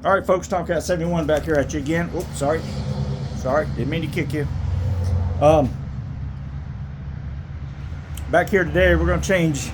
All right, folks, Tomcat71 back here at you again. Oops, sorry, didn't mean to kick you. Back here today, we're gonna change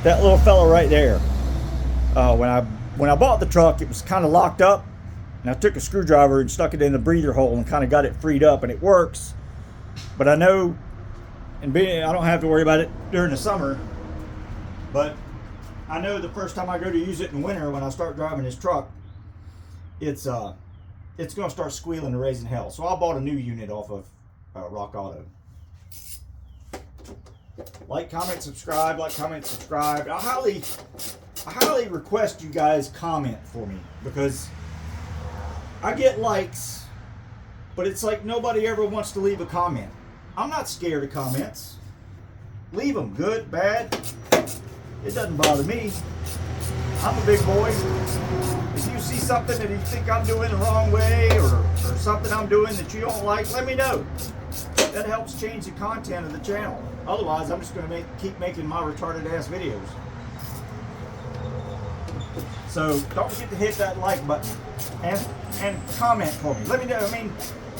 that little fella right there. When I bought the truck, it was kind of locked up, and I took a screwdriver and stuck it in the breather hole and kind of got it freed up, and it works. But I know, I don't have to worry about it during the summer, but I know the first time I go to use it in winter, when I start driving this truck, it's gonna start squealing and raising hell. So I bought a new unit off of Rock Auto. Like, comment, subscribe. I highly request you guys comment for me, because I get likes, but it's like nobody ever wants to leave a comment. I'm not scared of comments. Leave them, good, bad. It doesn't bother me. I'm a big boy. If you see something that you think I'm doing the wrong way, or something I'm doing that you don't like, let me know. That helps change the content of the channel. Otherwise, I'm just going to keep making my retarded ass videos. So don't forget to hit that like button and comment for me. Let me know. I mean,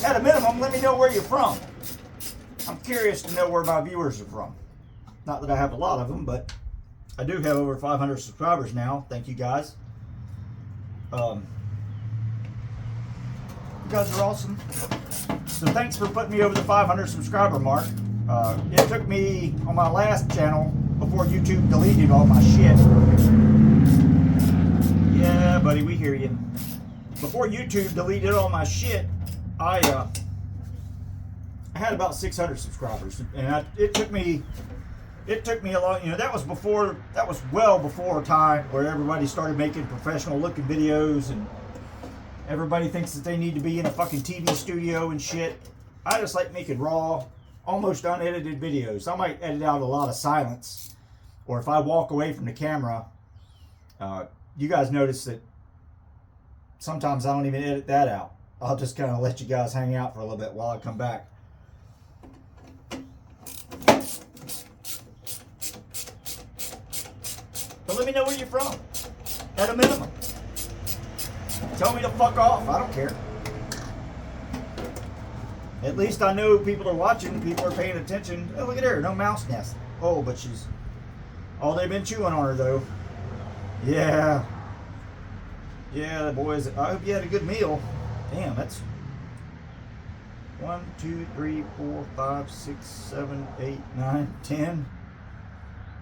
at a minimum, let me know where you're from. I'm curious to know where my viewers are from. Not that I have a lot of them, but I do have over 500 subscribers now. Thank you guys. You guys are awesome. So thanks for putting me over the 500 subscriber mark. It took me on my last channel, before YouTube deleted all my shit. Yeah, buddy, we hear you. Before YouTube deleted all my shit, I had about 600 subscribers, and it took me a long. You know, that was well before a time where everybody started making professional looking videos, and everybody thinks that they need to be in a fucking TV studio and shit. I just like making raw, almost unedited videos. I might edit out a lot of silence, or if I walk away from the camera, you guys notice that sometimes I don't even edit that out. I'll just kind of let you guys hang out for a little bit while I come back. But let me know where you're from, at a minimum. Tell me to fuck off, I don't care. At least I know people are watching, people are paying attention. Oh, look at her, no mouse nest. Oh, but they've been chewing on her though. Yeah. Yeah, boys, I hope you had a good meal. Damn, that's 1, 2, 3, 4, 5, 6, 7, 8, 9, 10,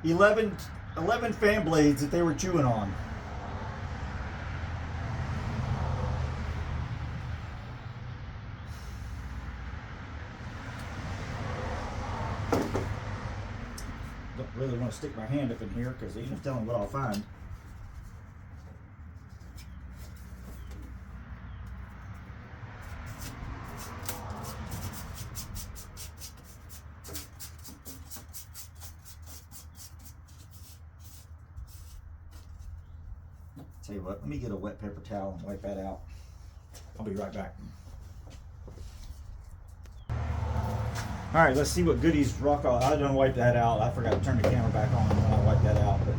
11 fan blades that they were chewing on. Don't really want to stick my hand up in here because ain't no telling what I'll find. Tell you what, let me get a wet paper towel and wipe that out. I'll be right back. All right, let's see what goodies Rock Auto. I didn't wipe that out. I forgot to turn the camera back on when I wiped that out, but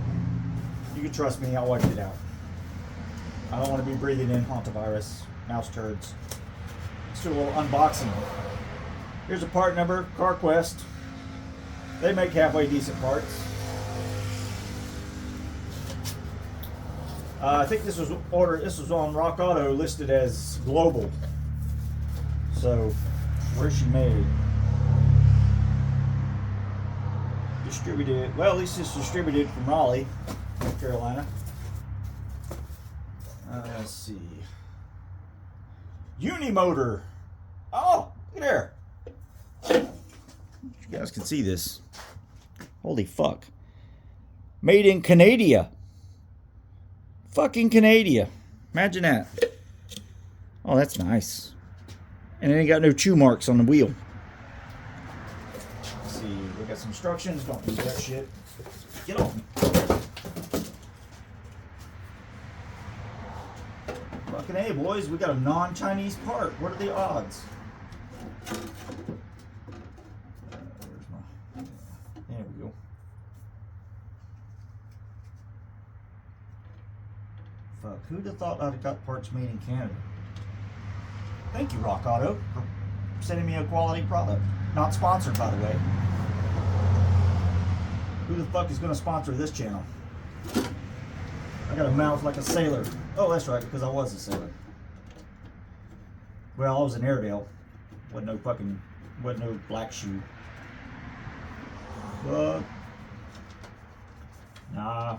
you can trust me, I'll wipe it out. I don't want to be breathing in hantavirus, mouse turds. Let's do a little unboxing. Here's a part number, CarQuest. They make halfway decent parts. I think this was on Rock Auto listed as global. So, where's she made? Distributed, well, at least it's distributed from Raleigh, North Carolina. Let's see. Unimotor. Oh, look at there. You guys can see this. Holy fuck. Made in Canada. Fucking Canada. Imagine that. Oh, that's nice. And it ain't got no chew marks on the wheel. Let's see. We got some instructions. Don't use that shit. Get off me. Fucking hey, boys. We got a non-Chinese part. What are the odds? There we go. Fuck. Who'd have thought I'd have got parts made in Canada? Thank you, Rock Auto, for sending me a quality product. Not sponsored, by the way. Who the fuck is going to sponsor this channel? I got a mouth like a sailor. Oh, that's right, because I was a sailor. Well, I was an Airedale. Wasn't no black shoe. But, nah.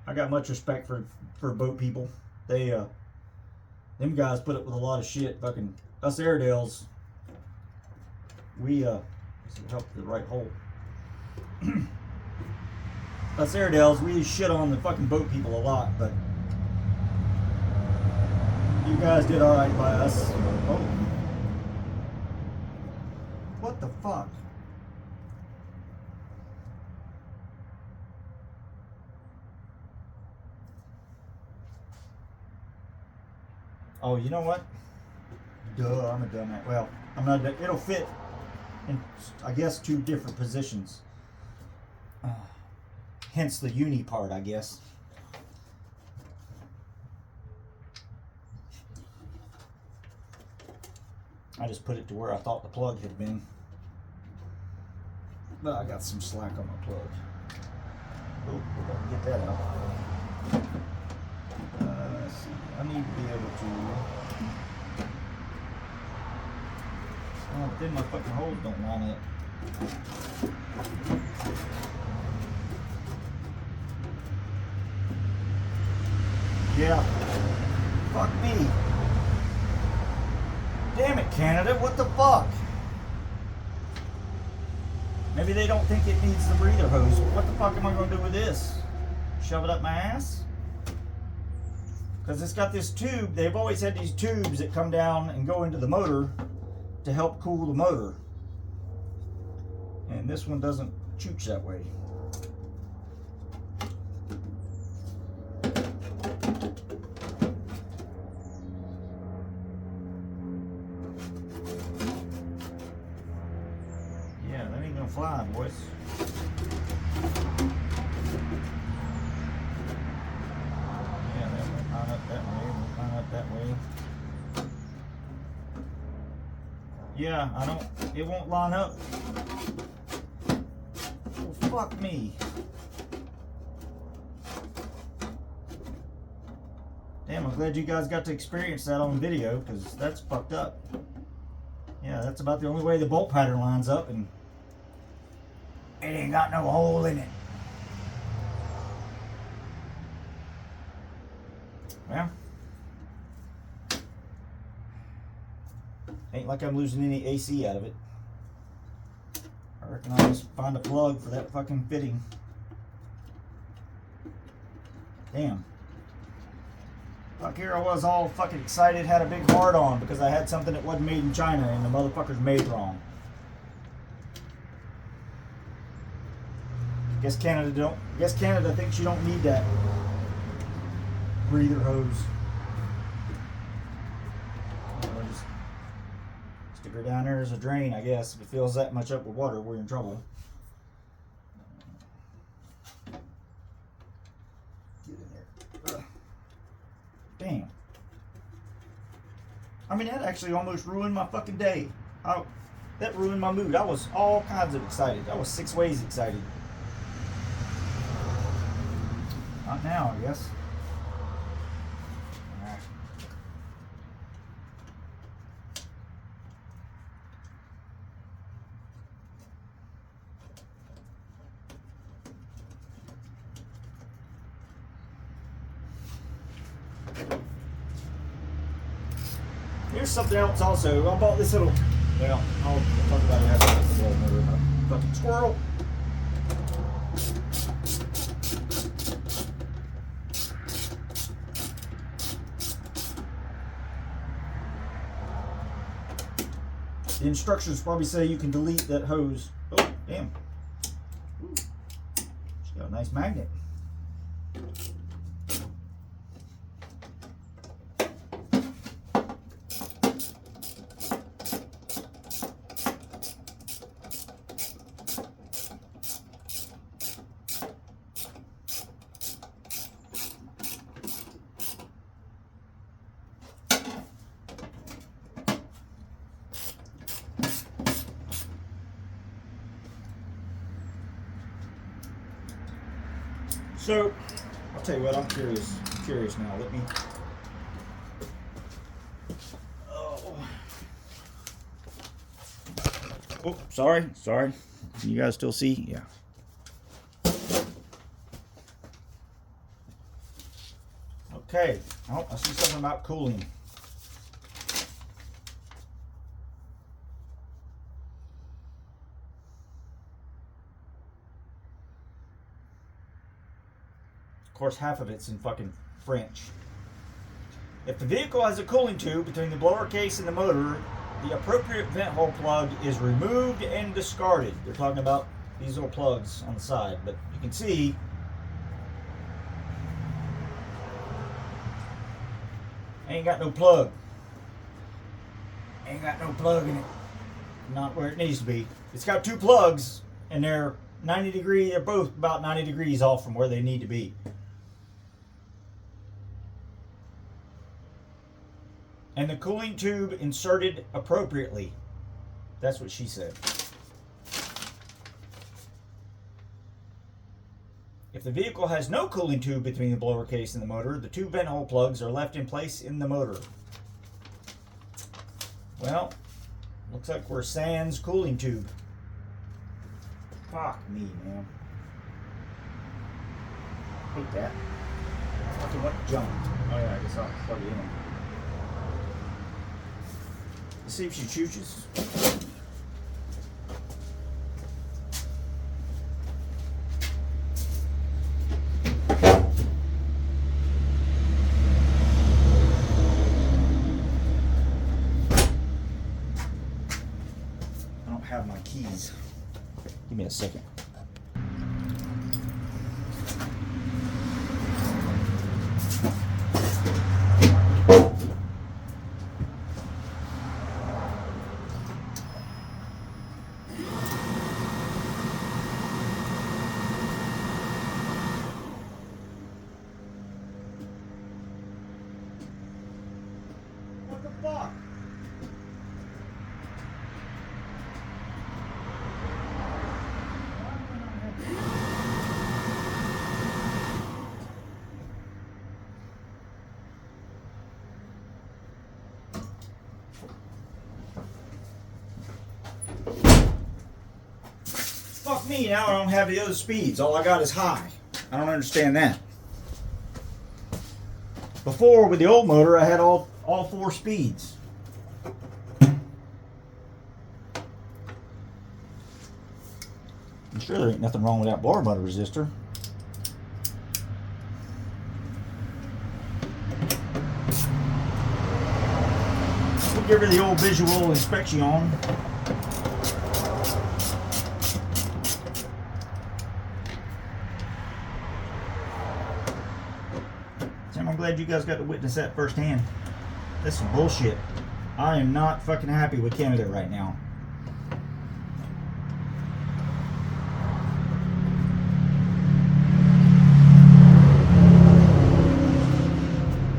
I got much respect for boat people. They, them guys put up with a lot of shit. Fucking, us Airedales, we, let's help the right hole. Us Airedales, we shit on the fucking boat people a lot, but you guys did alright by us. Oh. What the fuck? Oh, you know what? Duh, I'm a dumbass. Well, I'm not. It'll fit in, I guess, 2 different positions. Hence the uni part, I guess. I just put it to where I thought the plug had been. But I got some slack on my plug. Oh, we're going to get that out. Let's see. I need to be able to... Oh, but then my fucking holes don't line up. Yeah. Fuck me. Damn it, Canada. What the fuck? Maybe they don't think it needs the breather hose. What the fuck am I going to do with this? Shove it up my ass? Because it's got this tube. They've always had these tubes that come down and go into the motor to help cool the motor. And this one doesn't chooch that way. Yeah, that ain't gonna fly, boys. Yeah, that won't line up that way, won't line up that way. Yeah, it won't line up. Well, fuck me. Damn, I'm glad you guys got to experience that on video, because that's fucked up. Yeah, that's about the only way the bolt pattern lines up, and it ain't got no hole in it. Well, ain't like I'm losing any AC out of it. I reckon I'll just find a plug for that fucking fitting. Damn. Like here I was all fucking excited, had a big heart on because I had something that wasn't made in China and the motherfucker's made wrong. Guess Canada thinks you don't need that breather hose. Or just stick her down there as a drain, I guess. If it fills that much up with water, we're in trouble. Get in there. Ugh. Damn. I mean, that actually almost ruined my fucking day. That ruined my mood. I was all kinds of excited. I was 6 ways excited. Not now, I guess. All right. Here's something else also. I bought this little, well, I'll talk about it after the blow motor. Fucking squirrel. The instructions probably say you can delete that hose. Oh, damn. Ooh. She's got a nice magnet. So, I'll tell you what, I'm curious. Curious now. Let me. Oh, sorry. Can you guys still see? Yeah. Okay. Oh, I see something about cooling. Of course, half of it's in fucking French. If the vehicle has a cooling tube between the blower case and the motor, the appropriate vent hole plug is removed and discarded. They're talking about these little plugs on the side, but you can see ain't got no plug. Ain't got no plug in it. Not where it needs to be. It's got two plugs, and they're 90 degrees. They're both about 90 degrees off from where they need to be. And the cooling tube inserted appropriately. That's what she said. If the vehicle has no cooling tube between the blower case and the motor, the two vent hole plugs are left in place in the motor. Well, looks like we're sans cooling tube. Fuck me, man. Hate that. Fucking what junk. Oh yeah, I guess I'll plug it in. Let's see if she chooses. I don't have my keys. Give me a second. What the fuck? Fuck me, now I don't have the other speeds. All I got is high. I don't understand that. Before, with the old motor, I had all four speeds. I'm sure there ain't nothing wrong with that blower motor resistor. We'll give her the old visual inspection on. I'm glad you guys got to witness that firsthand. That's some bullshit. I am not fucking happy with Canada right now.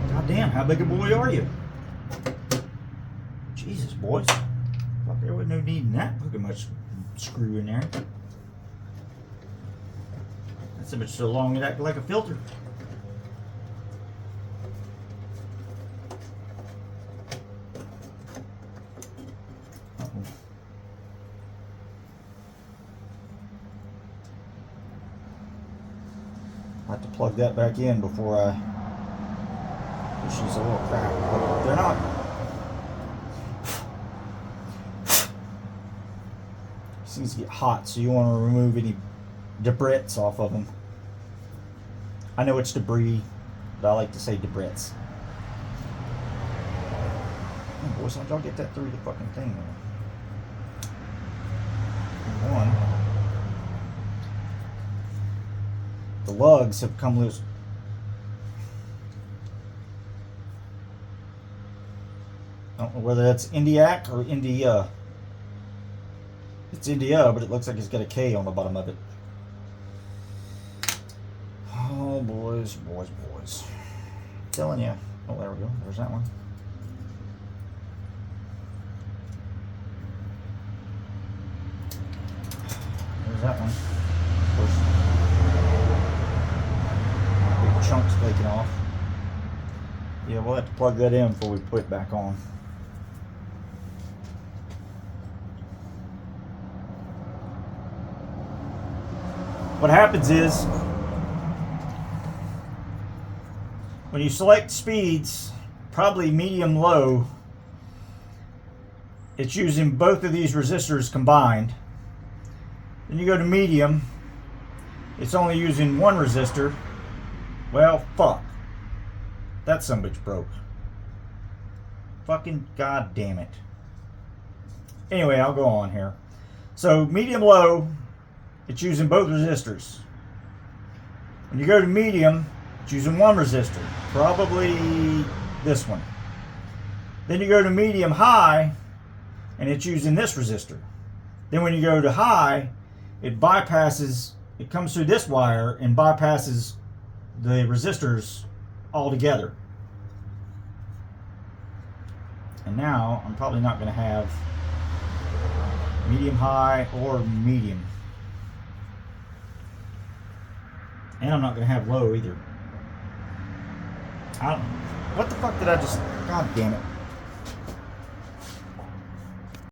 God damn, how big a boy are you? Jesus, boys. Thought there was no need in that fucking much screw in there. That's so much so long it acted like a filter. I have to plug that back in before I. She's a little crap, but they're not. These get hot, so you want to remove any debris off of them. I know it's debris, but I like to say debris. Oh, boys, how'd y'all get that through the fucking thing? One. The lugs have come loose. I don't know whether that's Indiac or India. It's India, but it looks like it's got a K on the bottom of it. Oh, boys. Telling you. Oh, there we go. There's that one. There's that one. Of course. Yeah, we'll have to plug that in before we put it back on. What happens is, when you select speeds, probably medium low, it's using both of these resistors combined. Then you go to medium, it's only using one resistor. Well, fuck. That sumbitch broke. Fucking goddamn it. Anyway, I'll go on here. So medium low, it's using both resistors. When you go to medium, it's using one resistor, probably this one. Then you go to medium high, and it's using this resistor. Then when you go to high, it bypasses, it comes through this wire and bypasses the resistors altogether. And now I'm probably not going to have medium high or medium. And I'm not going to have low either. What the fuck did I just... God damn it.